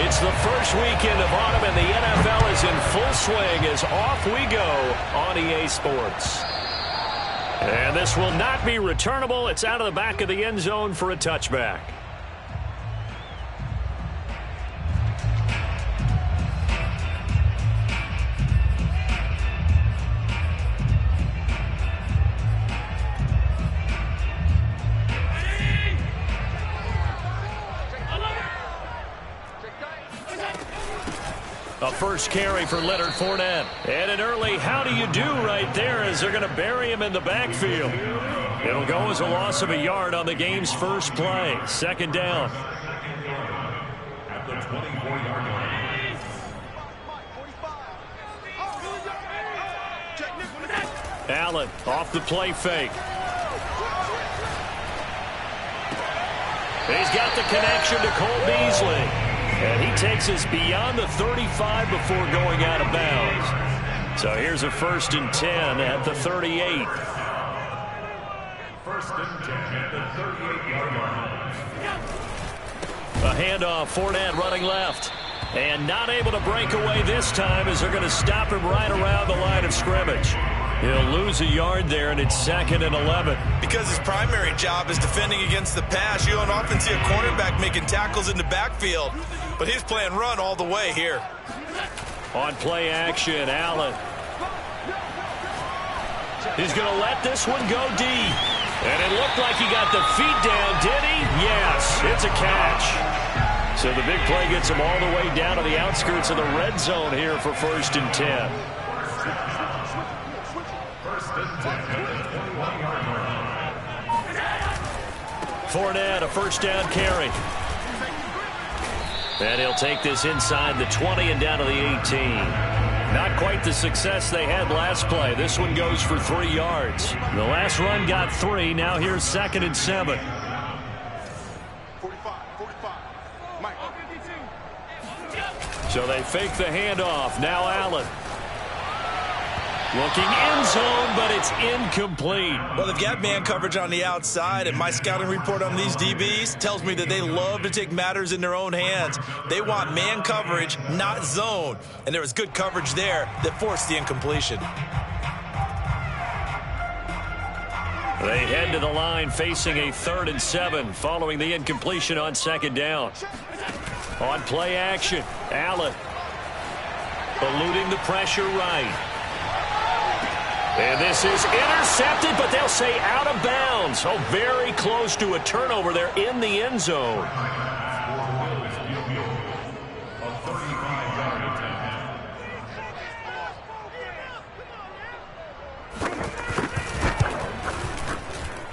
It's the first weekend of autumn, and the NFL is in full swing as off we go on EA Sports. And this will not be returnable. It's out of the back of the end zone for a touchback. A first carry for Leonard Fournette. And an early how do you do right there as they're going to bury him in the backfield. It'll go as a loss of a yard on the game's first play. Second down. At the 24-yard line. Allen off the play fake. He's got the connection to Cole Beasley. And he takes us beyond the 35 before going out of bounds. So here's a 1st and 10 at the 38. 1st and 10 at the 38-yard line. A handoff, Fournette running left. And not able to break away this time as they're going to stop him right around the line of scrimmage. He'll lose a yard there, and it's 2nd and 11. Because his primary job is defending against the pass, you don't often see a cornerback making tackles in the backfield. But he's playing run all the way here. On play action, Allen. He's going to let this one go deep. And it looked like he got the feet down, did he? Yes, it's a catch. So the big play gets him all the way down to the outskirts of the red zone here for 1st and 10. Fournette, a first down carry. And he'll take this inside the 20 and down to the 18. Not quite the success they had last play. This one goes for 3 yards. The last run got 3. Now here's 2nd and 7. 45. Mike. So they fake the handoff. Now Allen. Looking end zone, but it's incomplete. Well, they've got man coverage on the outside, and my scouting report on these DBs tells me that they love to take matters in their own hands. They want man coverage, not zone. And there was good coverage there that forced the incompletion. They head to the line facing a 3rd and 7 following the incompletion on 2nd down. On play action, Allen eluding the pressure right. And this is intercepted, but they'll say out of bounds. Oh, very close to a turnover there in the end zone.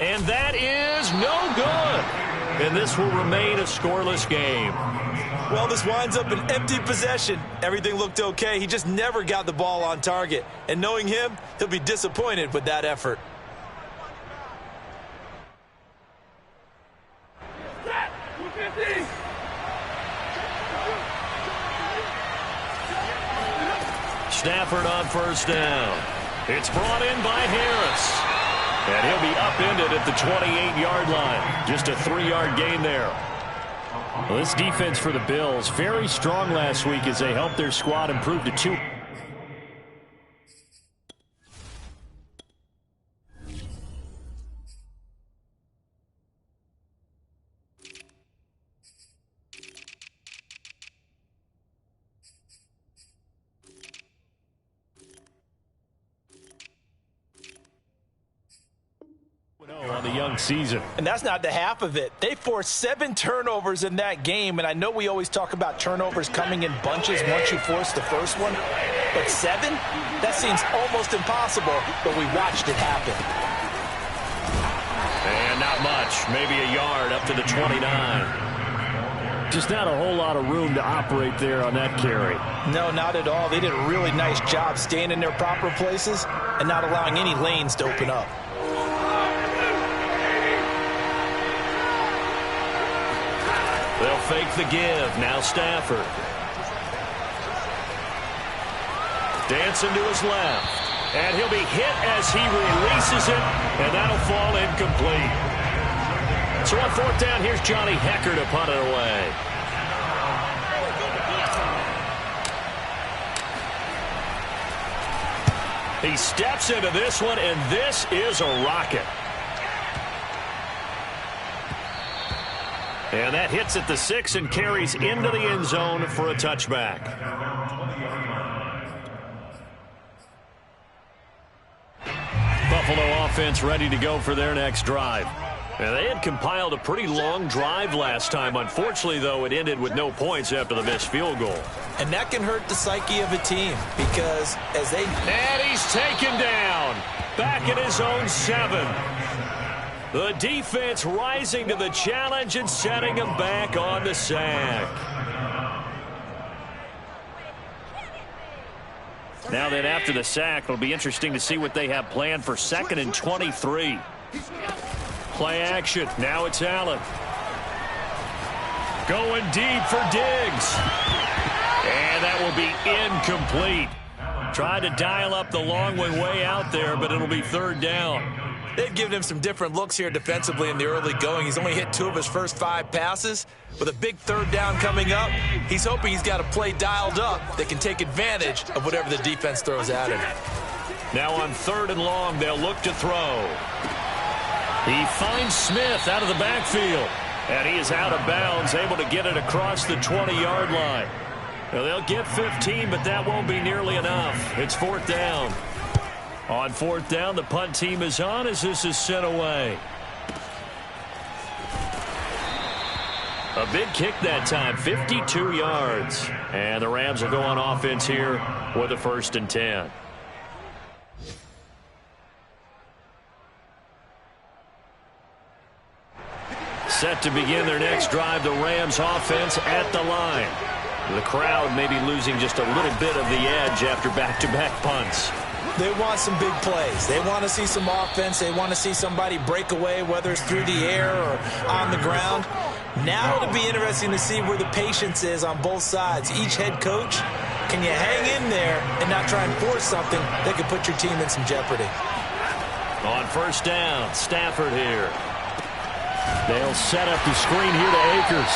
And that is no good. And this will remain a scoreless game. Well, this winds up an empty possession. Everything looked okay. He just never got the ball on target. And knowing him, he'll be disappointed with that effort. Stafford on 1st down. It's brought in by Harris. And he'll be upended at the 28-yard line. Just a 3-yard gain there. Well, this defense for the Bills, very strong last week as they helped their squad improve to 2. On the young season. And that's not the half of it. They forced 7 turnovers in that game, and I know we always talk about turnovers coming in bunches once you force the first one, but 7? That seems almost impossible, but we watched it happen. And not much, maybe a yard up to the 29. Just not a whole lot of room to operate there on that carry. No, not at all. They did a really nice job staying in their proper places and not allowing any lanes to open up. They'll fake the give. Now Stafford. Dancing to his left. And he'll be hit as he releases it. And that'll fall incomplete. So on 4th down, here's Johnny Hecker to punt it away. He steps into this one, and this is a rocket. And that hits at the 6 and carries into the end zone for a touchback. Buffalo offense ready to go for their next drive. And they had compiled a pretty long drive last time. Unfortunately, though, it ended with no points after the missed field goal. And that can hurt the psyche of a team because as they... And he's taken down. Back at his own 7. The defense rising to the challenge and setting him back on the sack. Now then, after the sack, it'll be interesting to see what they have planned for 2nd and 23. Play action. Now it's Allen. Going deep for Diggs. And that will be incomplete. Tried to dial up the long one way out there, but it'll be 3rd down. They've given him some different looks here defensively in the early going. He's only hit 2 of his first 5 passes. With a big 3rd down coming up, he's hoping he's got a play dialed up that can take advantage of whatever the defense throws at him. Now on 3rd and long, they'll look to throw. He finds Smith out of the backfield. And he is out of bounds, able to get it across the 20-yard line. Now they'll get 15, but that won't be nearly enough. It's 4th down. On 4th down, the punt team is on as this is sent away. A big kick that time, 52 yards. And the Rams will go on offense here with a 1st and 10. Set to begin their next drive, the Rams offense at the line. The crowd may be losing just a little bit of the edge after back-to-back punts. They want some big plays. They want to see some offense. They want to see somebody break away, whether it's through the air or on the ground. Now it'll be interesting to see where the patience is on both sides. Each head coach, can you hang in there and not try and force something that could put your team in some jeopardy? On 1st down, Stafford here. They'll set up the screen here to Akers.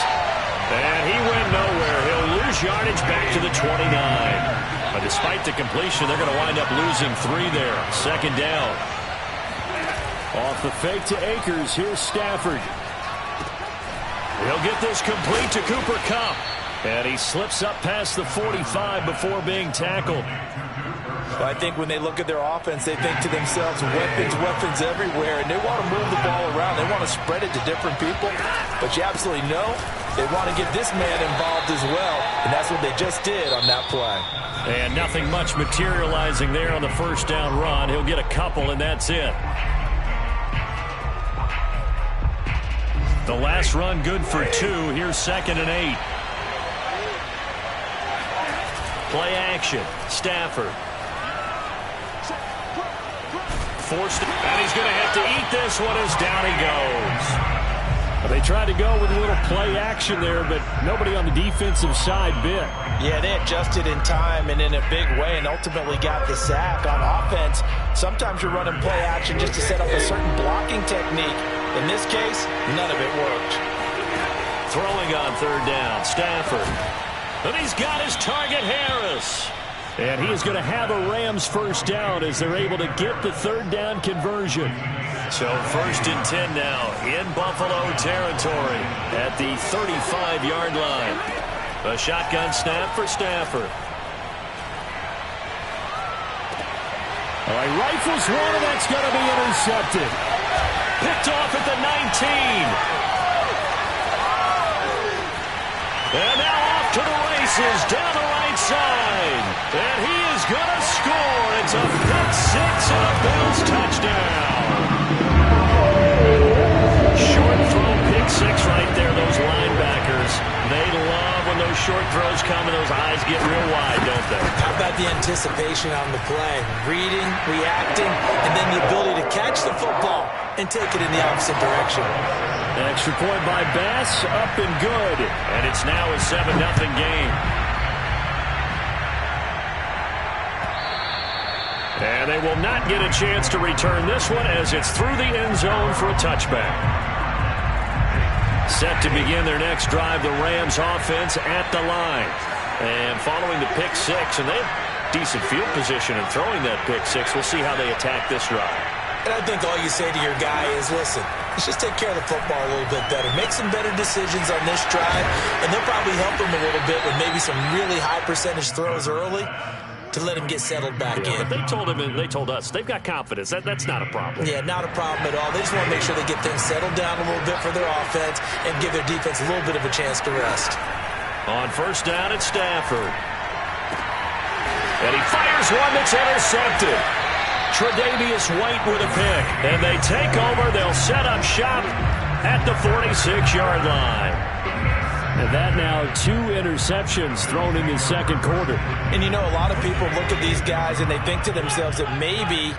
And he went nowhere. He'll lose yardage back to the 29. But despite the completion, they're going to wind up losing 3 there. 2nd down. Off the fake to Akers. Here's Stafford. He'll get this complete to Cooper Kupp. And he slips up past the 45 before being tackled. I think when they look at their offense, they think to themselves, weapons everywhere, and they want to move the ball around. They want to spread it to different people. But you absolutely know they want to get this man involved as well, and that's what they just did on that play. And nothing much materializing there on the 1st down run. He'll get a couple, and that's it. The last run good for 2. Here's 2nd and 8. Play action. Stafford. Forced, and he's going to have to eat this one as down he goes. They tried to go with a little play action there, but nobody on the defensive side bit. Yeah, they adjusted in time and in a big way and ultimately got the sack. On offense, sometimes you're running play action just to set up a certain blocking technique. In this case, none of it worked. Throwing on 3rd down, Stafford. And he's got his target, Harris. And he is going to have a Rams 1st down as they're able to get the 3rd down conversion. So 1st and 10 now in Buffalo territory at the 35-yard line. A shotgun snap for Stafford. All right, rifles one, and that's going to be intercepted. Picked off at the 19. And now off to the races down the right side. And he is going to score. It's a pick 6 and a Bills touchdown. Short throw, pick 6 right there. Those linebackers, they love when those short throws come and those eyes get real wide, don't they? How about the anticipation on the play? Reading, reacting, and then the ability to catch the football and take it in the opposite direction. Extra point by Bass, up and good. And it's now a 7-0 game. And they will not get a chance to return this one as it's through the end zone for a touchback. Set to begin their next drive, the Rams offense at the line. And following the pick 6, and decent field position and throwing that pick six. We'll see how they attack this drive. And I think all you say to your guy is, listen, let's just take care of the football a little bit better. Make some better decisions on this drive, and they'll probably help him a little bit with maybe some really high percentage throws early to let him get settled back in. But they told him and they told us they've got confidence. That's not a problem. Yeah, not a problem at all. They just want to make sure they get things settled down a little bit for their offense and give their defense a little bit of a chance to rest. On first down, it's Stafford. And he fires one that's intercepted. Tre'Davious White with a pick. And they take over. They'll set up shop at the 46-yard line. And that now 2 interceptions thrown in the second quarter. And you know, a lot of people look at these guys and they think to themselves that maybe,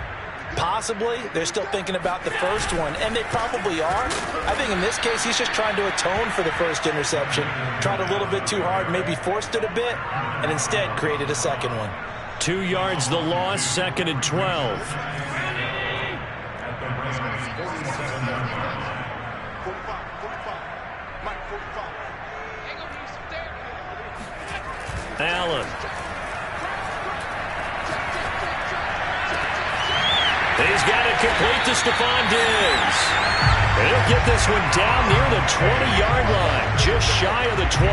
possibly, they're still thinking about the first one. And they probably are. I think in this case, he's just trying to atone for the first interception. Tried a little bit too hard, maybe forced it a bit, and instead created a second one. 2 yards the loss, 2nd and 12. Allen. He's got it complete to Stephon Diggs. He'll get this one down near the 20-yard line, just shy of the 20.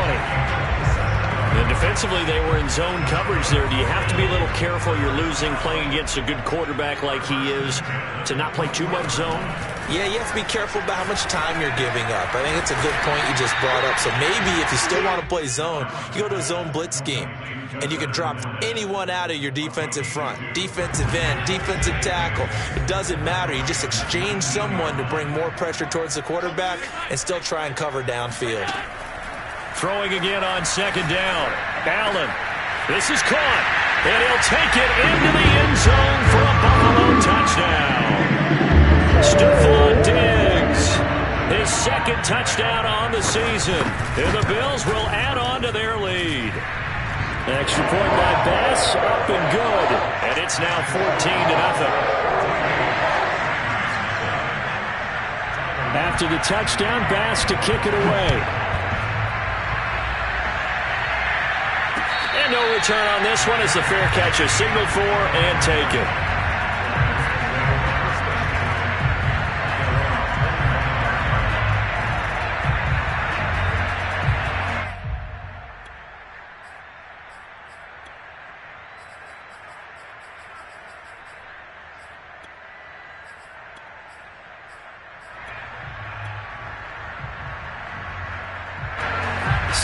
And defensively, they were in zone coverage there. Do you have to be a little careful? You're losing, playing against a good quarterback like he is, to not play too much zone? Yeah, you have to be careful about how much time you're giving up. I think it's a good point you just brought up. So maybe if you still want to play zone, you go to a zone blitz scheme. And you can drop anyone out of your defensive front. Defensive end, defensive tackle. It doesn't matter. You just exchange someone to bring more pressure towards the quarterback and still try and cover downfield. Throwing again on second down. Allen. This is caught. And he'll take it into the end zone for a Buffalo touchdown. Stephon Diggs. His second touchdown on the season. And the Bills will add on to their lead. Extra point by Bass. Up and good. And it's now 14-0. After the touchdown, Bass to kick it away. And no return on this one as the fair catch is signaled for and taken.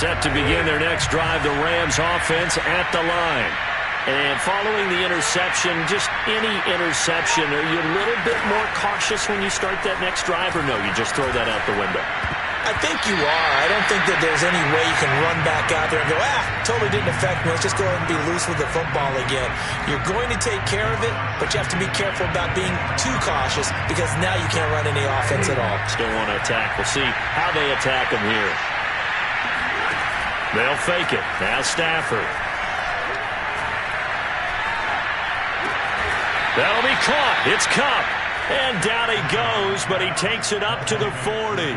Set to begin their next drive, the Rams offense at the line. And following the interception, just any interception, are you a little bit more cautious when you start that next drive, or no, you just throw that out the window? I think you are. I don't think that there's any way you can run back out there and go, totally didn't affect me. Let's just go ahead and be loose with the football again. You're going to take care of it, but you have to be careful about being too cautious because now you can't run any offense at all. Still want to attack. We'll see how they attack them here. They'll fake it. Now Stafford. That'll be caught. It's Kupp. And down he goes, but he takes it up to the 40.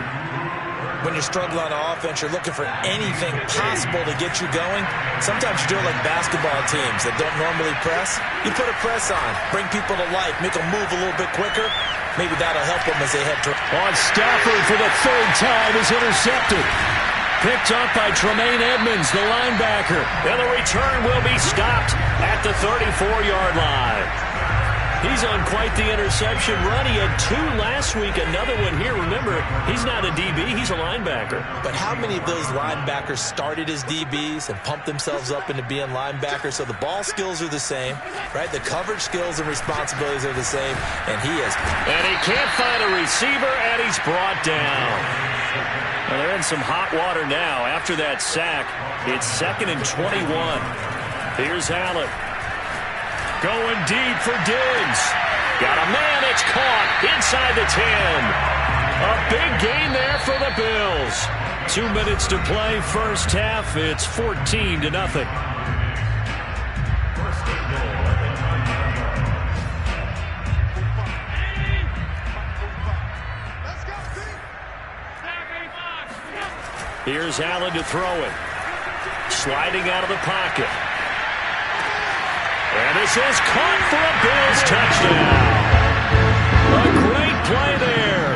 When you're struggling on offense, you're looking for anything possible to get you going. Sometimes you do it like basketball teams that don't normally press. You put a press on, bring people to life, make them move a little bit quicker. Maybe that'll help them as they head to... On Stafford for the third time is intercepted. Picked up by Tremaine Edmonds, the linebacker. And the return will be stopped at the 34-yard line. He's on quite the interception run. He had 2 last week, another one here. Remember, he's not a DB, he's a linebacker. But how many of those linebackers started as DBs and pumped themselves up into being linebackers? So the ball skills are the same, right? The coverage skills and responsibilities are the same, and he is. And he can't find a receiver, and he's brought down. Well, they're in some hot water now. After that sack, it's 2nd and 21. Here's Allen. Going deep for Diggs. Got a man. It's caught inside the 10. A big gain there for the Bills. 2 minutes to play first half. It's 14-0. Here's Allen to throw it. Sliding out of the pocket. This is caught for a Bills touchdown. A great play there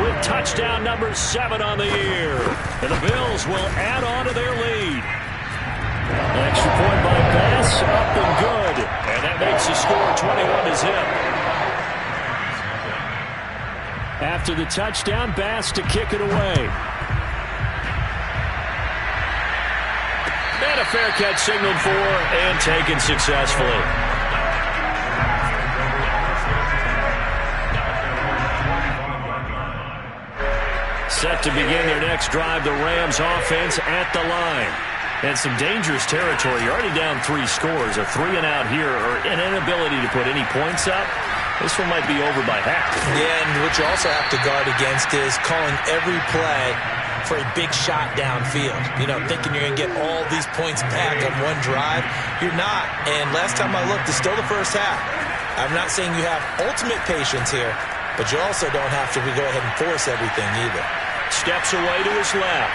with touchdown number 7 on the year. And the Bills will add on to their lead. Extra point by Bass, up and good. And that makes the score 21-0. After the touchdown, Bass to kick it away. And a fair catch signaled for and taken successfully. Set to begin their next drive, the Rams offense at the line. And some dangerous territory. You're already down 3 scores. A 3-and-out here or an inability to put any points up. This one might be over by half. Yeah, and what you also have to guard against is calling every play for a big shot downfield. You know, thinking you're going to get all these points back on one drive. You're not. And last time I looked, it's still the first half. I'm not saying you have ultimate patience here, but you also don't have to go ahead and force everything either. Steps away to his left.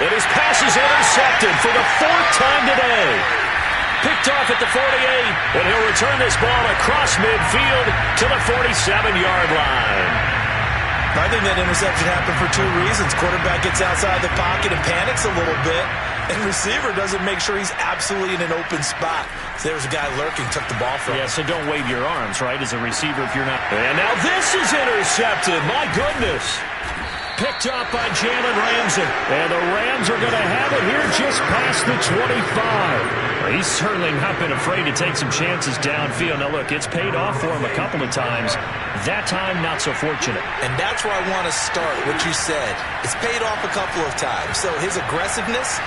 And his pass is intercepted for the 4th time today. Picked off at the 48, and he'll return this ball across midfield to the 47-yard line. I think that interception happened for 2 reasons. Quarterback gets outside the pocket and panics a little bit, and receiver doesn't make sure he's absolutely in an open spot. So there's a guy lurking, took the ball from him. Yeah, so don't wave your arms, right, as a receiver if you're not. And now this is intercepted. My goodness. Picked off by Jalen Ramsey. And the Rams are going to have it here just past the 25. Well, he's certainly not been afraid to take some chances downfield. Now, look, it's paid off for him a couple of times. That time, not so fortunate. And that's where I want to start, what you said. It's paid off a couple of times. So his aggressiveness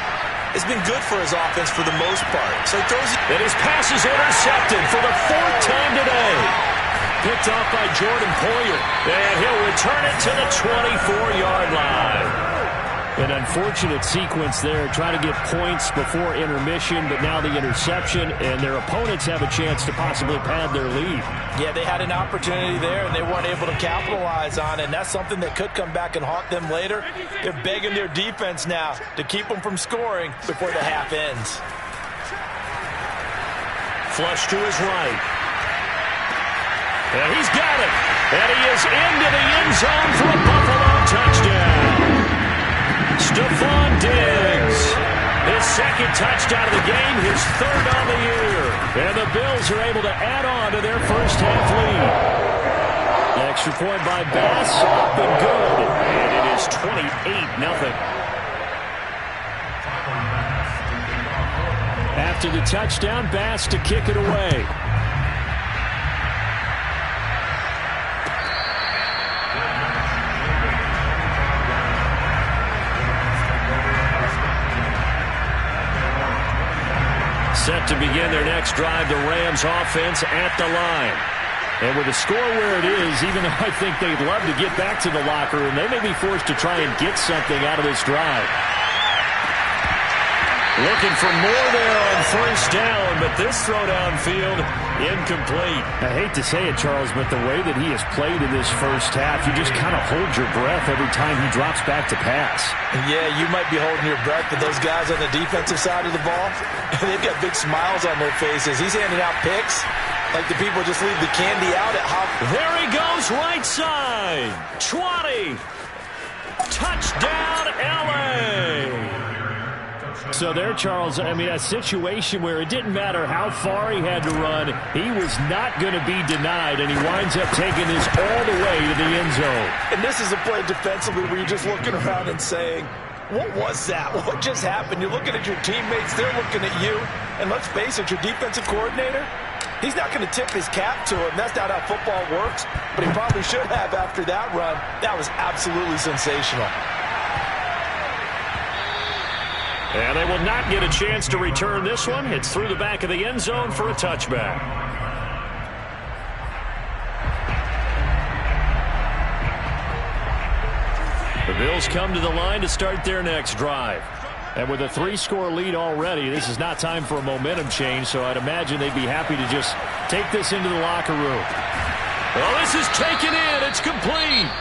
has been good for his offense for the most part. So he throws it. And his pass is intercepted for the 4th time today. Picked off by Jordan Poyer. And he'll return it to the 24-yard line. An unfortunate sequence there, trying to get points before intermission, but now the interception, and their opponents have a chance to possibly pad their lead. Yeah, they had an opportunity there, and they weren't able to capitalize on it, and that's something that could come back and haunt them later. They're begging their defense now to keep them from scoring before the half ends. Flush to his right. And he's got it. And he is into the end zone for a Buffalo touchdown. Stephon Diggs, his 2nd touchdown of the game, his 3rd on the year. And the Bills are able to add on to their first half lead. Extra point by Bass, up and good. And it is 28-0. After the touchdown, Bass to kick it away. Set to begin their next drive, the Rams offense at the line. And with the score where it is, even though I think they'd love to get back to the locker room, they may be forced to try and get something out of this drive. Looking for more there on 1st down, but this throw downfield, incomplete. I hate to say it, Charles, but the way that he has played in this first half, you just kind of hold your breath every time he drops back to pass. Yeah, you might be holding your breath, but those guys on the defensive side of the ball, they've got big smiles on their faces. He's handing out picks like the people just leave the candy out at Hop. There he goes, right side. 20. Touchdown, L.A. So there, Charles, I mean, a situation where it didn't matter how far he had to run, he was not going to be denied, and he winds up taking this all the way to the end zone. And this is a play defensively where you're just looking around and saying, what was that? What just happened? You're looking at your teammates, they're looking at you, and let's face it, your defensive coordinator, he's not going to tip his cap to him. That's not how football works, but he probably should have after that run. That was absolutely sensational. And they will not get a chance to return this one. It's through the back of the end zone for a touchback. The Bills come to the line to start their next drive. And with a 3-score lead already, this is not time for a momentum change, so I'd imagine they'd be happy to just take this into the locker room. Well, this is taken in. It's complete.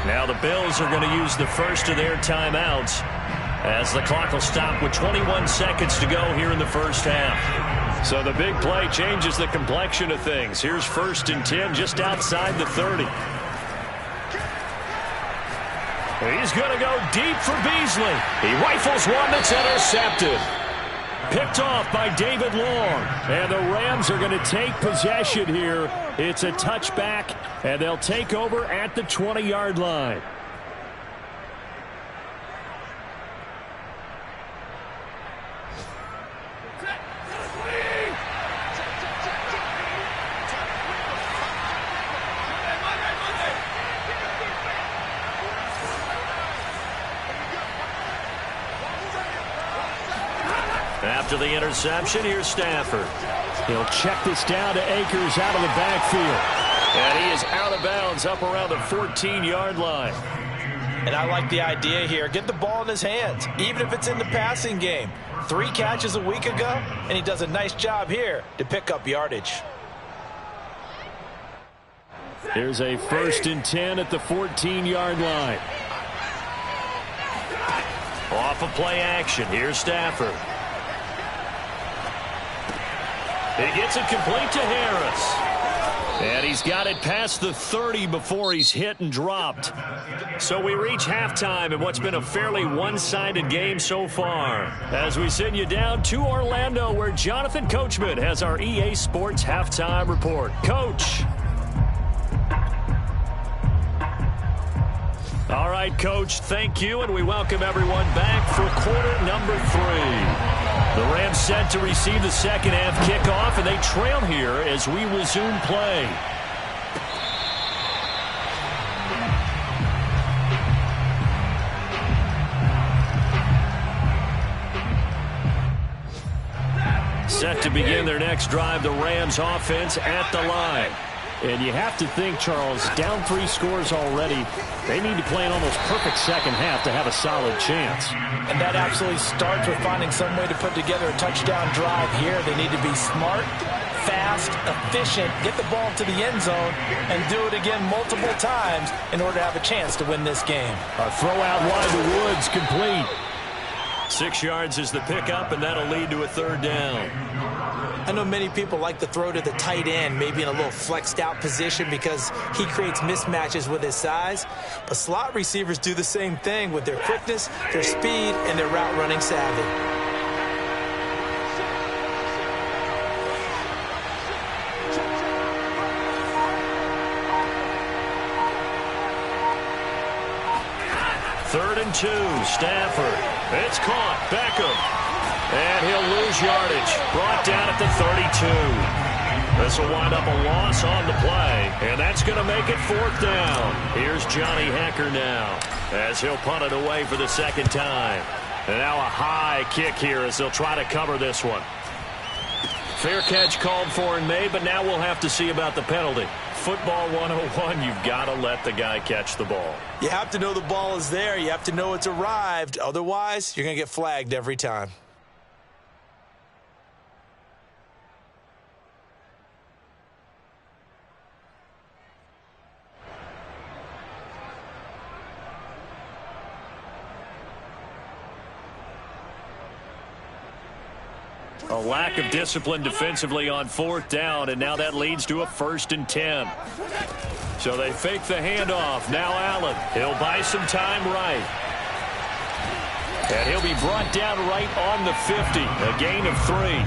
Now the Bills are going to use the first of their timeouts as the clock will stop with 21 seconds to go here in the first half. So the big play changes the complexion of things. Here's 1st and 10 just outside the 30. He's going to go deep for Beasley. He rifles one that's intercepted. Picked off by David Long. And the Rams are going to take possession here. It's a touchback, and they'll take over at the 20-yard line. After the interception, here's Stafford. He'll check this down to Akers out of the backfield. And he is out of bounds up around the 14-yard line. And I like the idea here. Get the ball in his hands, even if it's in the passing game. 3 catches a week ago, and he does a nice job here to pick up yardage. Here's a 1st and 10 at the 14-yard line. Off of play action, here's Stafford. He gets it complete to Harris. And he's got it past the 30 before he's hit and dropped. So we reach halftime in what's been a fairly one-sided game so far. As we send you down to Orlando, where Jonathan Coachman has our EA Sports Halftime Report. Coach. All right, Coach, thank you, and we welcome everyone back for quarter number 3. The Rams set to receive the second half kickoff, and they trail here as we resume play. Set to begin their next drive, the Rams offense at the line. And you have to think, Charles, down 3 scores already. They need to play an almost perfect second half to have a solid chance. And that absolutely starts with finding some way to put together a touchdown drive here. They need to be smart, fast, efficient, get the ball to the end zone, and do it again multiple times in order to have a chance to win this game. A throw out wide to Woods, complete. 6 yards is the pickup, and that'll lead to a 3rd down. I know many people like to throw to the tight end, maybe in a little flexed out position because he creates mismatches with his size. But slot receivers do the same thing with their quickness, their speed, and their route running savvy. Third and 2, Stafford. It's caught. Beckham. And he'll lose yardage. Brought down at the 32. This will wind up a loss on the play. And that's going to make it 4th down. Here's Johnny Hecker now, as he'll punt it away for the 2nd time. And now a high kick here as they'll try to cover this one. Fair catch called for and made, but now we'll have to see about the penalty. Football 101, you've got to let the guy catch the ball. You have to know the ball is there. You have to know it's arrived. Otherwise, you're going to get flagged every time. A lack of discipline defensively on 4th down, and now that leads to a 1st and 10. So they fake the handoff. Now Allen. He'll buy some time right. And he'll be brought down right on the 50. A gain of 3.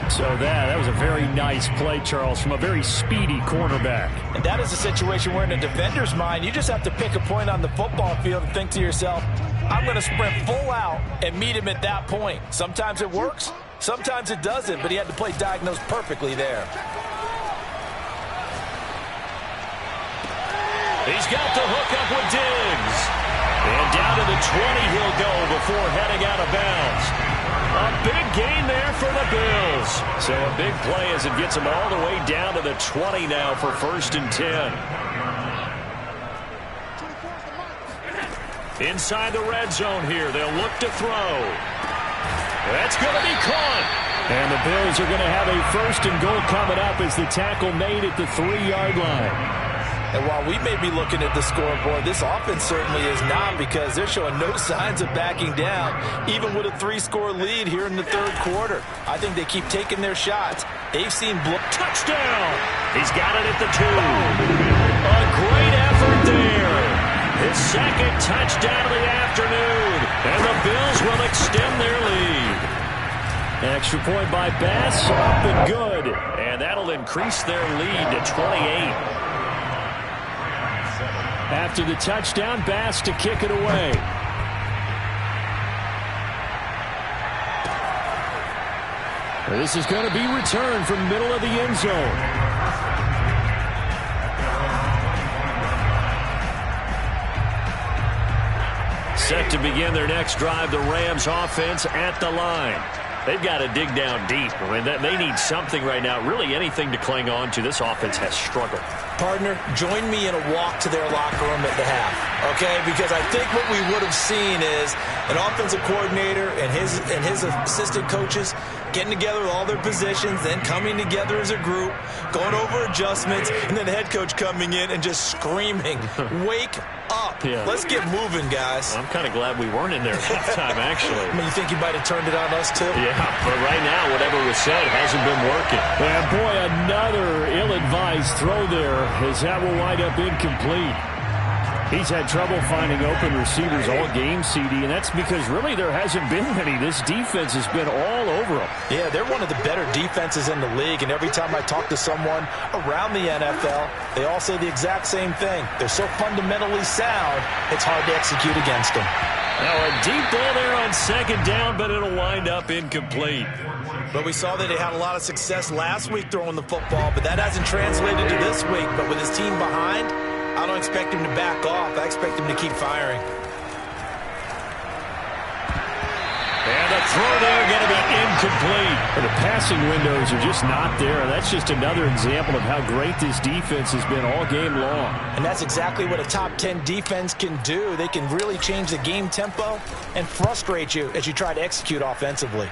So that was a very nice play, Charles, from a very speedy cornerback. And that is a situation where in a defender's mind, you just have to pick a point on the football field and think to yourself, I'm going to sprint full out and meet him at that point. Sometimes it works. Sometimes it doesn't, but he had to play diagnose perfectly there. He's got the hook up with Diggs. And down to the 20 he'll go before heading out of bounds. A big gain there for the Bills. So a big play as it gets him all the way down to the 20 now for 1st and 10. Inside the red zone here. They'll look to throw. That's going to be caught. And the Bills are going to have a 1st and goal coming up as the tackle made at the 3-yard line. And while we may be looking at the scoreboard, this offense certainly is not, because they're showing no signs of backing down, even with a 3-score lead here in the third quarter. I think they keep taking their shots. They've seen touchdown. He's got it at the 2. A great effort there. His second touchdown of the afternoon. And the Bills will extend their lead. Extra point by Bass, up and good. And that'll increase their lead to 28. After the touchdown, Bass to kick it away. This is going to be returned from middle of the end zone. Set to begin their next drive, the Rams offense at the line. They've got to dig down deep. I mean, they need something right now, really anything to cling on to. This offense has struggled. Partner, join me in a walk to their locker room at the half, okay? Because I think what we would have seen is an offensive coordinator and his assistant coaches getting together with all their positions, then coming together as a group, going over adjustments, and then the head coach coming in and just screaming, wake up. Yeah. Let's get moving, guys. I'm kind of glad we weren't in there at halftime, actually. I mean, you think you might have turned it on us, too? Yeah, but right now, whatever was said hasn't been working. And boy, another ill-advised throw there, as that will wind up incomplete. He's had trouble finding open receivers all game, CD, and that's because really there hasn't been many. This defense has been all over them. Yeah, they're one of the better defenses in the league, and every time I talk to someone around the NFL, they all say the exact same thing. They're so fundamentally sound, it's hard to execute against them. Now a deep ball there on second down, but it'll wind up incomplete. But we saw that they had a lot of success last week throwing the football, but that hasn't translated to this week. But with his team behind, I don't expect him to back off. I expect him to keep firing. And the throw there going to be incomplete. The passing windows are just not there. That's just another example of how great this defense has been all game long. And that's exactly what a top 10 defense can do. They can really change the game tempo and frustrate you as you try to execute offensively.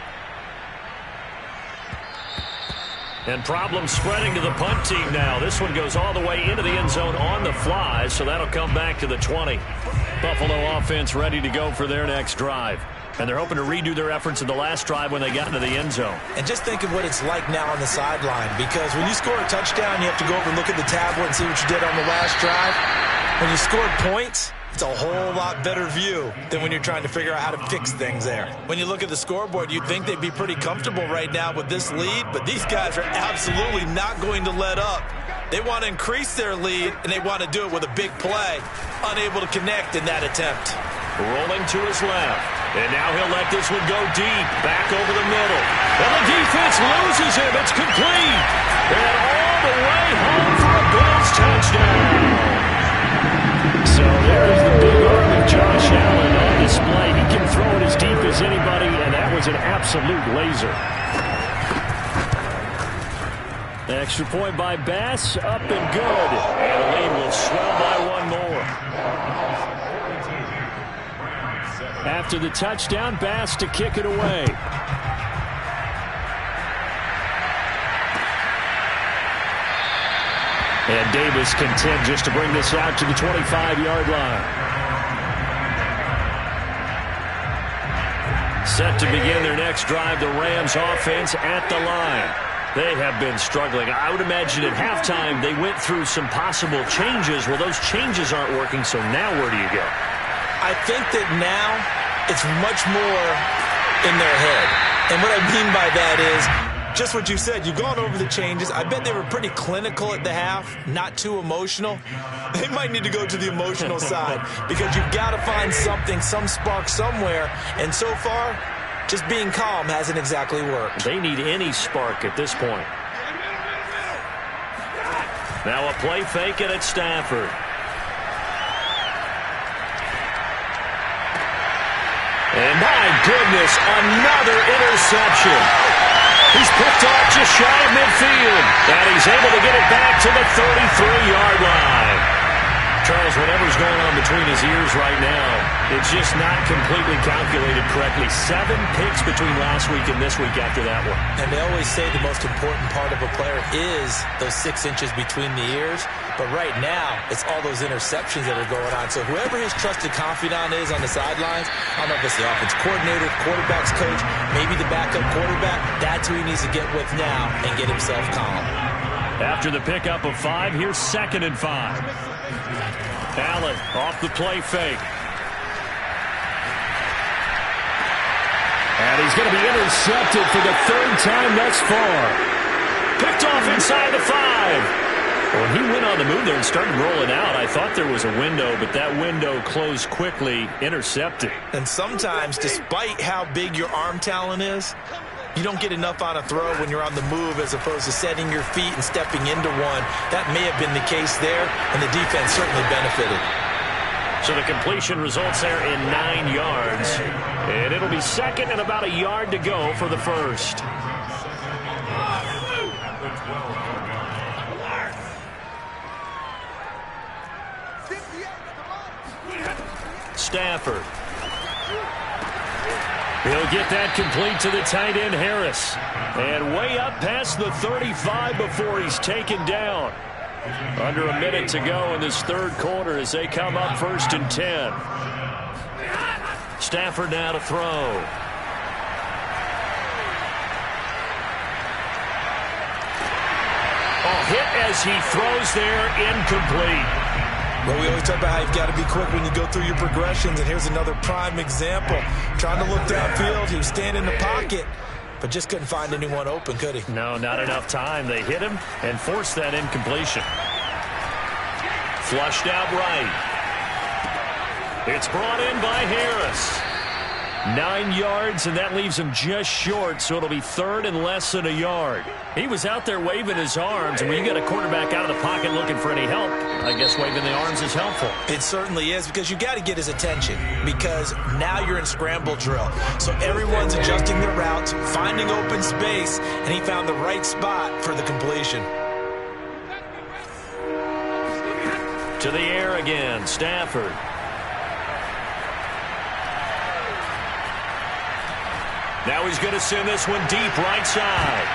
And problems spreading to the punt team now. This one goes all the way into the end zone on the fly, so that'll come back to the 20. Buffalo offense ready to go for their next drive. And they're hoping to redo their efforts in the last drive when they got into the end zone. And just think of what it's like now on the sideline, because when you score a touchdown, you have to go over and look at the tablet and see what you did on the last drive. When you scored points, it's a whole lot better view than when you're trying to figure out how to fix things there. When you look at the scoreboard, you'd think they'd be pretty comfortable right now with this lead, but these guys are absolutely not going to let up. They want to increase their lead, and they want to do it with a big play. Unable to connect in that attempt. Rolling to his left. And now he'll let this one go deep. Back over the middle. And the defense loses him. It's complete. And all the way home for a Bills touchdown. So there's the big arm of Josh Allen on display. He can throw it as deep as anybody, and that was an absolute laser. Extra point by Bass, up and good. And the lead will swell by one more. After the touchdown, Bass to kick it away. And Davis content just to bring this out to the 25-yard line. Set to begin their next drive, the Rams offense at the line. They have been struggling. I would imagine at halftime they went through some possible changes. Well, those changes aren't working, so now where do you go? I think that now it's much more in their head. And what I mean by that is just what you said. You've gone over the changes. I bet they were pretty clinical at the half, not too emotional. They might need to go to the emotional side because you've got to find something, some spark somewhere. And so far, just being calm hasn't exactly worked. They need any spark at this point. Now a play fake it at Stafford. And my goodness, another interception. He's picked off just shy of midfield. And he's able to get it back to the 33-yard line. Charles, whatever's going on between his ears right now, it's just not completely calculated correctly. 7 picks between last week and this week after that one. And they always say the most important part of a player is those 6 inches between the ears. But right now, it's all those interceptions that are going on. So whoever his trusted confidant is on the sidelines, I don't know if it's the offense coordinator, quarterback's coach, maybe the backup quarterback, that's who he needs to get with now and get himself calm. After the pickup of 5, here's 2nd and 5. Allen off the play fake. And he's going to be intercepted for the 3rd time thus far. Picked off inside the 5. When he went on the move there and started rolling out, I thought there was a window, but that window closed quickly, intercepted. And sometimes, despite how big your arm talent is, you don't get enough on a throw when you're on the move as opposed to setting your feet and stepping into one. That may have been the case there, and the defense certainly benefited. So the completion results there in 9 yards. And it'll be 2nd and about a yard to go for the 1st. Stafford. He'll get that complete to the tight end, Harris. And way up past the 35 before he's taken down. Under a minute to go in this 3rd quarter as they come up 1st and 10. Stafford now to throw. Hit as he throws there, incomplete. Well, we always talk about how you've got to be quick when you go through your progressions, and here's another prime example. Trying to look downfield, he was standing in the pocket, but just couldn't find anyone open, could he? No, not enough time. They hit him and forced that incompletion. Flushed out right. It's brought in by Harris. 9 yards, and that leaves him just short, so it'll be 3rd and less than a yard. He was out there waving his arms, and when you get a quarterback out of the pocket looking for any help, I guess waving the arms is helpful. It certainly is, because you got to get his attention, because now you're in scramble drill. So everyone's adjusting their routes, finding open space, and he found the right spot for the completion. To the air again, Stafford. Now he's going to send this one deep right side.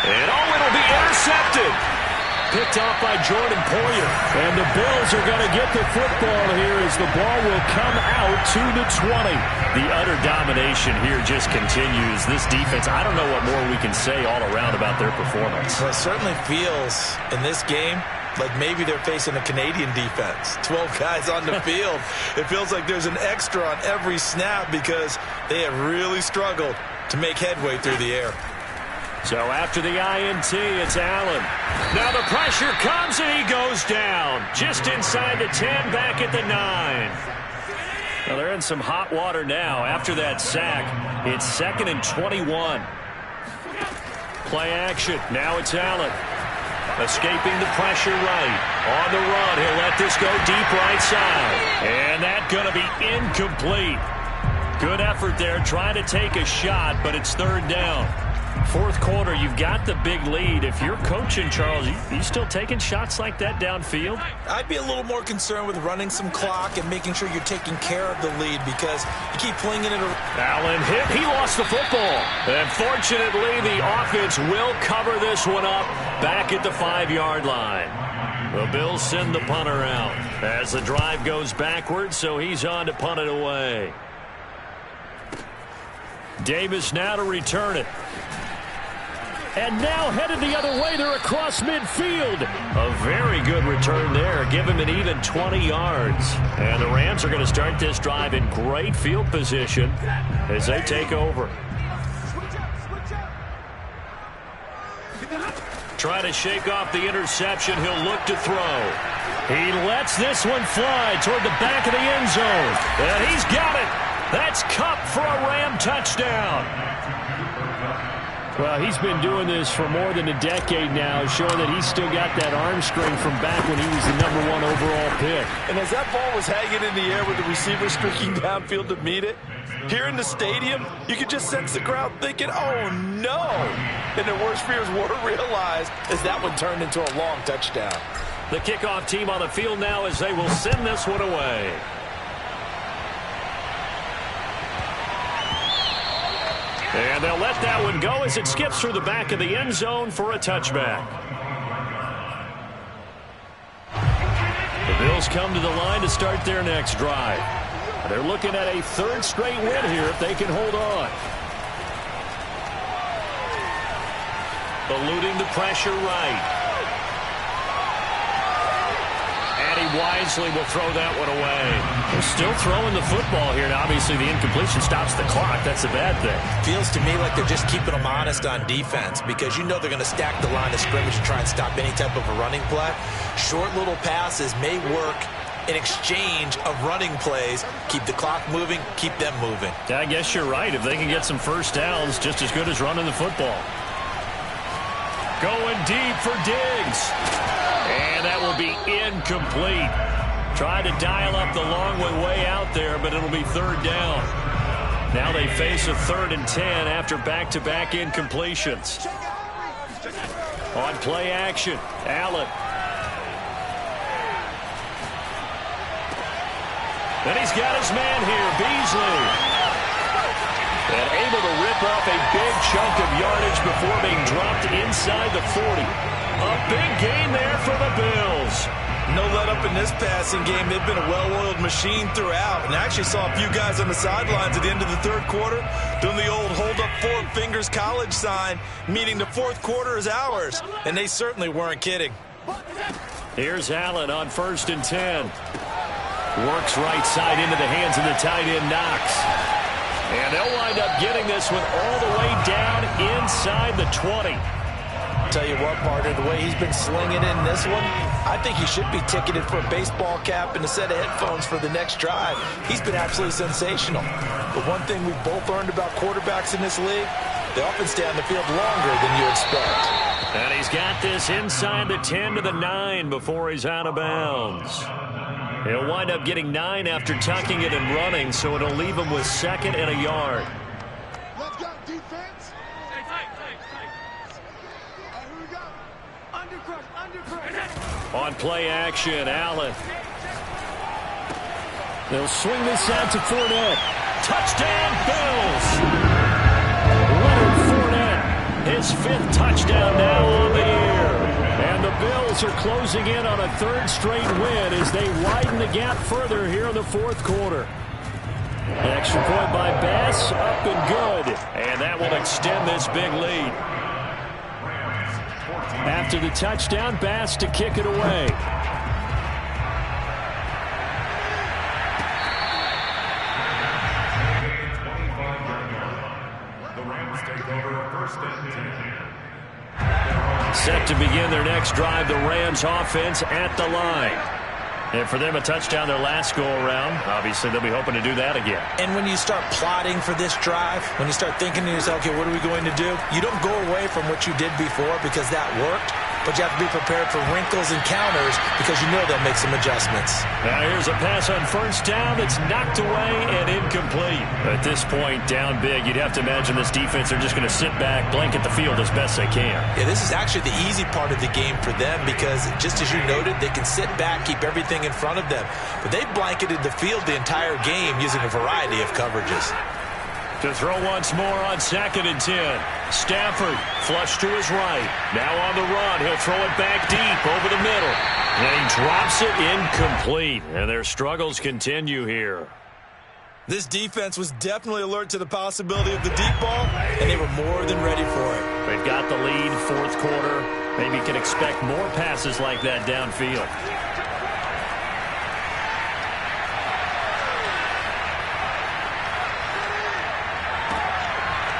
And it'll be intercepted. Picked off by Jordan Poyer. And the Bills are going to get the football here as the ball will come out to the 20. The utter domination here just continues. This defense, I don't know what more we can say all around about their performance. Well, it certainly feels in this game like maybe they're facing a Canadian defense. 12 guys on the field. It feels like there's an extra on every snap because they have really struggled to make headway through the air. So after the INT, it's Allen. Now the pressure comes and he goes down. Just inside the 10, back at the 9. Well, they're in some hot water now. After that sack, it's 2nd and 21. Play action. Now it's Allen. Escaping the pressure right. On the run, he'll let this go deep right side. And that's going to be incomplete. Good effort there, trying to take a shot, but it's 3rd down. 4th quarter, you've got the big lead. If you're coaching, Charles, you still taking shots like that downfield? I'd be a little more concerned with running some clock and making sure you're taking care of the lead because you keep flinging it around. Allen hit. He lost the football. And fortunately, the offense will cover this one up back at the 5-yard line. The Bills send the punter out as the drive goes backwards, so he's on to punt it away. Davis now to return it. And now headed the other way. They're across midfield. A very good return there. Give him an even 20 yards. And the Rams are going to start this drive in great field position as they take over. Try to shake off the interception. He'll look to throw. He lets this one fly toward the back of the end zone. And he's got it. That's Kupp for a Ram touchdown. Well, he's been doing this for more than a decade now, showing that he's still got that arm strength from back when he was the #1 overall pick. And as that ball was hanging in the air with the receiver streaking downfield to meet it, here in the stadium, you could just sense the crowd thinking, oh, no. And their worst fears were realized as that one turned into a long touchdown. The kickoff team on the field now as they will send this one away. And they'll let that one go as it skips through the back of the end zone for a touchback. The Bills come to the line to start their next drive. They're looking at a third straight win here if they can hold on. Eluding the pressure right. And he wisely will throw that one away. They're still throwing the football here. Now, obviously, the incompletion stops the clock. That's a bad thing. Feels to me like they're just keeping them honest on defense because you know they're going to stack the line of scrimmage and try and stop any type of a running play. Short little passes may work in exchange of running plays. Keep the clock moving, keep them moving. Yeah, I guess you're right. If they can get some first downs, just as good as running the football. Going deep for Diggs. And that will be incomplete. Tried to dial up the long one way out there, but it'll be third down. Now they face a 3rd and 10 after back-to-back incompletions. On play action, Allen. Then he's got his man here, Beasley. And able to rip off a big chunk of yardage before being dropped inside the 40. A big gain there for the Bills. No let up in this passing game. They've been a well-oiled machine throughout. And I actually saw a few guys on the sidelines at the end of the third quarter doing the old hold up 4 fingers college sign, meaning the fourth quarter is ours. And they certainly weren't kidding. Here's Allen on 1st and 10. Works right side into the hands of the tight end, Knox. And they'll wind up getting this one all the way down inside the 20. Tell you what, partner, the way he's been slinging in this one, I think he should be ticketed for a baseball cap and a set of headphones for the next drive. He's been absolutely sensational. But one thing we've both learned about quarterbacks in this league, they often stay on the field longer than you expect. And he's got this inside the 10 to the 9 before he's out of bounds. He'll wind up getting 9 after tucking it and running, so it'll leave him with 2nd and a yard. Let's go, defense. Here we go. Undercrush. On play action, Allen. They'll swing this out to Fournette. Touchdown, Bills! Leonard Fournette, his 5th touchdown now on the year. And the Bills are closing in on a 3rd straight win as they widen the gap further here in the 4th quarter. An extra point by Bass, up and good. And that will extend this big lead. After the touchdown, Bass to kick it away. The Rams take over 1st and 10. Set to begin their next drive, the Rams offense at the line. And for them, a touchdown their last go-around. Obviously, they'll be hoping to do that again. And when you start plotting for this drive, when you start thinking to yourself, okay, what are we going to do? You don't go away from what you did before because that worked, but you have to be prepared for wrinkles and counters because you know they'll make some adjustments. Now here's a pass on 1st down that's knocked away and incomplete. At this point, down big, you'd have to imagine this defense are just going to sit back, blanket the field as best they can. Yeah, this is actually the easy part of the game for them because, just as you noted, they can sit back, keep everything in front of them. But they've blanketed the field the entire game using a variety of coverages. To throw once more on 2nd and 10. Stafford flush to his right. Now on the run. He'll throw it back deep over the middle. And he drops it incomplete. And their struggles continue here. This defense was definitely alert to the possibility of the deep ball, and they were more than ready for it. They've got the lead, 4th quarter. Maybe can expect more passes like that downfield.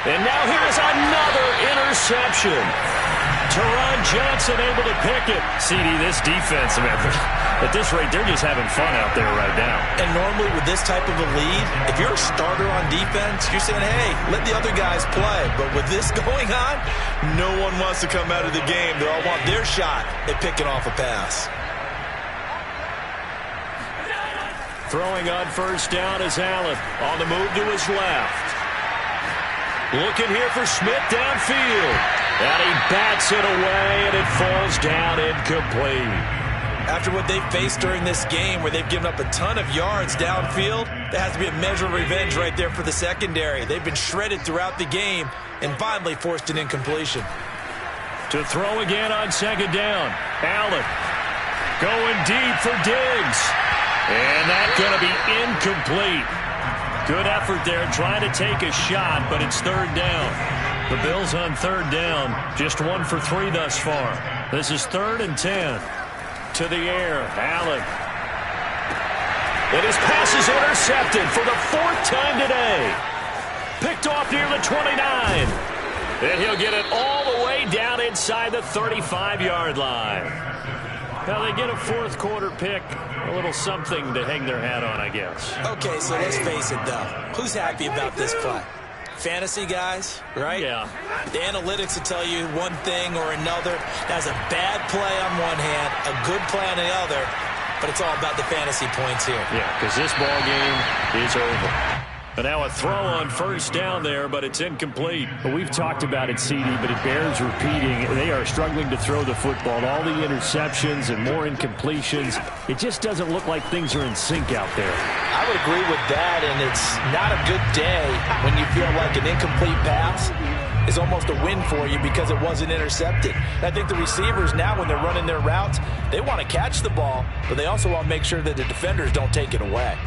And now here's another interception. Teron Johnson able to pick it. CD, this defense, at this rate, they're just having fun out there right now. And normally with this type of a lead, if you're a starter on defense, you're saying, hey, let the other guys play. But with this going on, no one wants to come out of the game. They all want their shot at picking off a pass. Throwing on 1st down is Allen. On the move to his left. Looking here for Smith downfield. And he bats it away, and it falls down incomplete. After what they've faced during this game where they've given up a ton of yards downfield, there has to be a measure of revenge right there for the secondary. They've been shredded throughout the game and finally forced an incompletion. To throw again on second down. Allen going deep for Diggs. And that's going to be incomplete. Good effort there trying to take a shot, but it's third down. The Bills on third down, just 1 for 3 thus far. This is 3rd and 10. To the air, Allen. And his pass is intercepted for the 4th time today. Picked off near the 29. And he'll get it all the way down inside the 35-yard line. Now they get a 4th quarter pick. A little something to hang their hat on, I guess. Okay, so let's face it, though. Who's happy about this play? Fantasy guys, right? Yeah. The analytics will tell you one thing or another. That's a bad play on one hand, a good play on the other, but it's all about the fantasy points here. Yeah, because this ball game is over. But now a throw on first down there, but it's incomplete. Well, we've talked about it, CD, but it bears repeating. They are struggling to throw the football. All the interceptions and more incompletions. It just doesn't look like things are in sync out there. I would agree with that, and it's not a good day when you feel like an incomplete pass is almost a win for you because it wasn't intercepted. And I think the receivers now, when they're running their routes, they want to catch the ball, but they also want to make sure that the defenders don't take it away.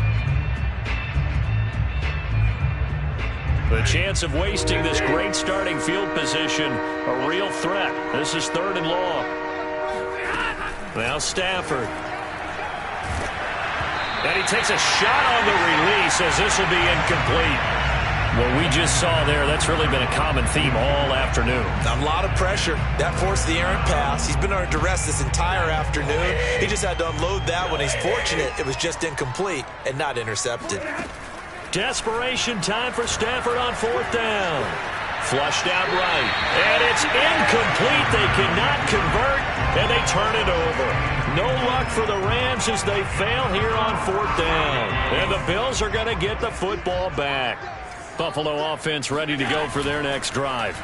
The chance of wasting this great starting field position, a real threat. This is 3rd and long. Now Stafford. And he takes a shot on the release as this will be incomplete. What we just saw there, that's really been a common theme all afternoon. A lot of pressure. That forced the errant pass. He's been under duress this entire afternoon. He just had to unload that one. He's fortunate it was just incomplete and not intercepted. Desperation time for Stafford on 4th down. Flushed out right. And it's incomplete. They cannot convert, and they turn it over. No luck for the Rams as they fail here on 4th down. And the Bills are going to get the football back. Buffalo offense ready to go for their next drive.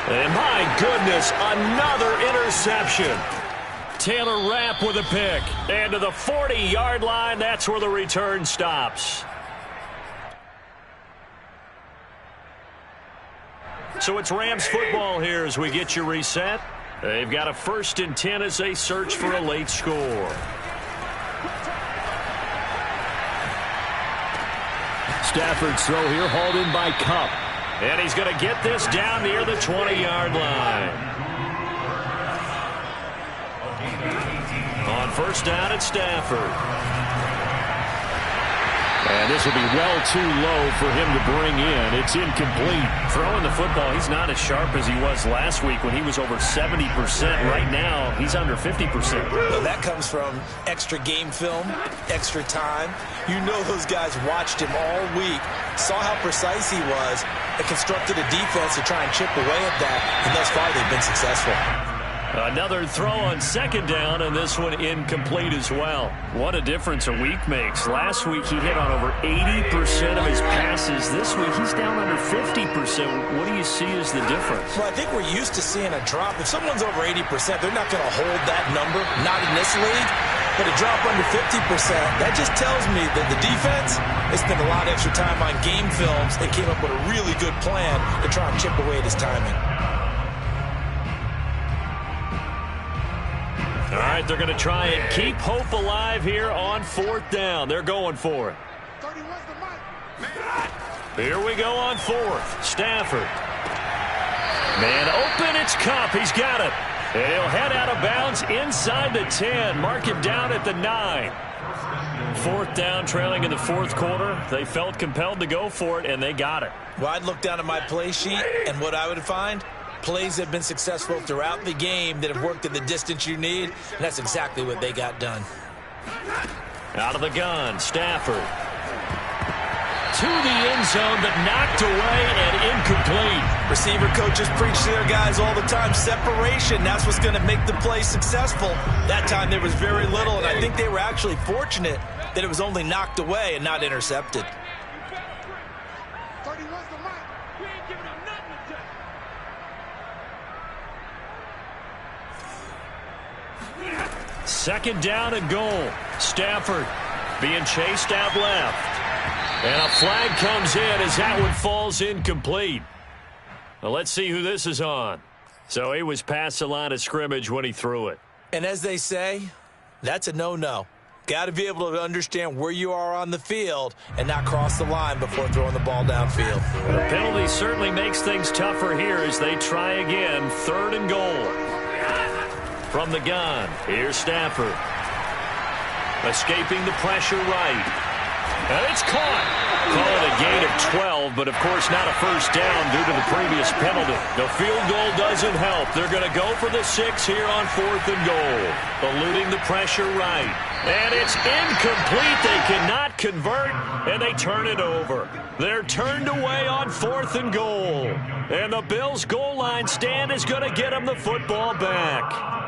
And my goodness, another interception. Taylor Rapp with a pick. And to the 40-yard line, that's where the return stops. So it's Rams football here as we get you reset. They've got a 1st and 10 as they search for a late score. Stafford's throw here hauled in by Kupp. And he's going to get this down near the 20-yard line. On 1st down at Stafford. And this will be well too low for him to bring in. It's incomplete. Throwing the football, he's not as sharp as he was last week when he was over 70%. Right now, he's under 50%. Well, that comes from extra game film, extra time. You know those guys watched him all week, saw how precise he was, and constructed a defense to try and chip away at that. And thus far, they've been successful. Another throw on 2nd down, and this one incomplete as well. What a difference a week makes. Last week, he hit on over 80% of his passes. This week, he's down under 50%. What do you see as the difference? Well, I think we're used to seeing a drop. If someone's over 80%, they're not going to hold that number, not in this league. But a drop under 50%, that just tells me that the defense has spent a lot of extra time on game films and came up with a really good plan to try and chip away at his timing. All right, they're going to try and keep hope alive here on 4th down. They're going for it. Here we go on 4th. Stafford. Man open, it's Kupp. He's got it. And he'll head out of bounds inside the 10. Mark him down at the 9. 4th down, trailing in the 4th quarter. They felt compelled to go for it, and they got it. Well, I'd look down at my play sheet, and what I would find, plays that have been successful throughout the game that have worked in the distance you need, and that's exactly what they got done. Out of the gun, Stafford. To the end zone, but knocked away and incomplete. Receiver coaches preach to their guys all the time. Separation, that's what's going to make the play successful. That time there was very little, and I think they were actually fortunate that it was only knocked away and not intercepted. Second down and goal. Stafford being chased out left. And a flag comes in as that one falls incomplete. Well, let's see who this is on. So he was past the line of scrimmage when he threw it. And as they say, that's a no-no. Got to be able to understand where you are on the field and not cross the line before throwing the ball downfield. The penalty certainly makes things tougher here as they try again. Third and goal. From the gun, here's Stafford. Escaping the pressure right. And it's caught. Call it a gain of 12, but of course not a first down due to the previous penalty. The field goal doesn't help. They're going to go for the 6 here on 4th and goal. Eluding the pressure right. And it's incomplete. They cannot convert, and they turn it over. They're turned away on 4th and goal. And the Bills' goal line stand is going to get them the football back.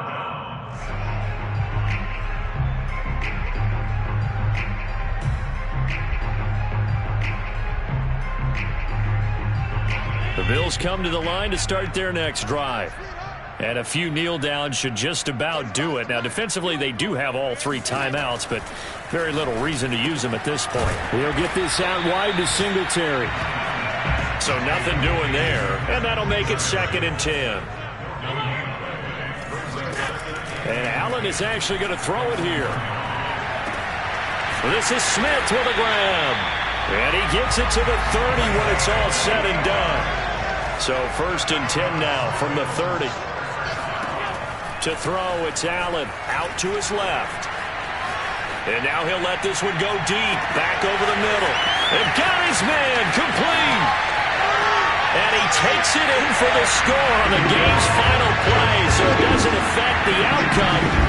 The Bills come to the line to start their next drive. And a few kneel downs should just about do it. Now, defensively, they do have all 3 timeouts, but very little reason to use them at this point. He'll get this out wide to Singletary. So nothing doing there, and that'll make it 2nd and 10. And Allen is actually going to throw it here. This is Smith with a grab. And he gets it to the 30 when it's all said and done. So 1st and 10 now from the 30. To throw, it's Allen out to his left. And now he'll let this one go deep, back over the middle. And got his man, complete. And he takes it in for the score on the game's final play, so it doesn't affect the outcome.